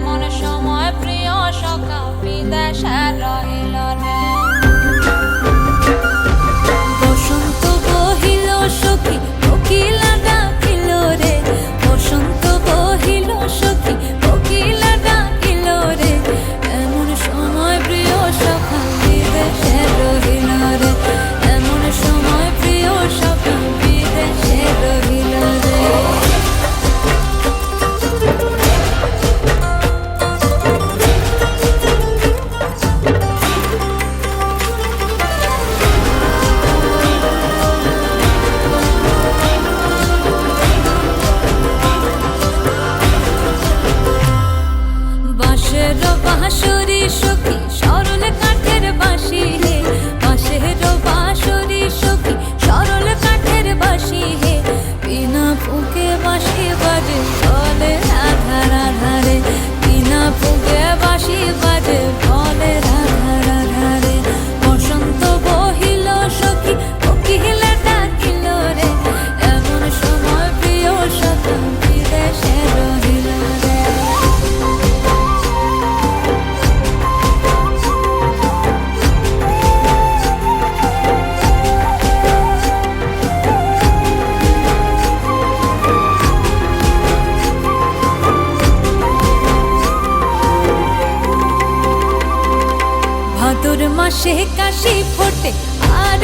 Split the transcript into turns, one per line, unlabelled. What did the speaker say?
এমন সময় প্রিয় সখা বিদেশে রহিল রে। বসন্ত বহিল সখী কোকিলা ডাকিল রে, বসন্ত বহিল সখী কোকিলা ডাকিল রে, এমন সময় প্রিয় সখা বিদেশে রহিল রে, এমন সময় প্রিয় সখা বিদেশে রহিল রে। বাঁশের বাঁশরি সখী সরল কাঠের বাঁশি হে, বাঁশের বাঁশরি সখী সরল কাঠের বাঁশি হে, বিনা ফুঁকে বাঁশি বাজে বলে রাধা রাধা রে, বিনা ফুঁকে বাঁশি বাজে বলে রাধা রাধা রে। বসন্ত বহিল সখী কোকিলা ডাকিল রে, এমন সময় প্রিয় সখা বিদেশে রহিল রে। ভাদর মাসে কাশি ফোটে আর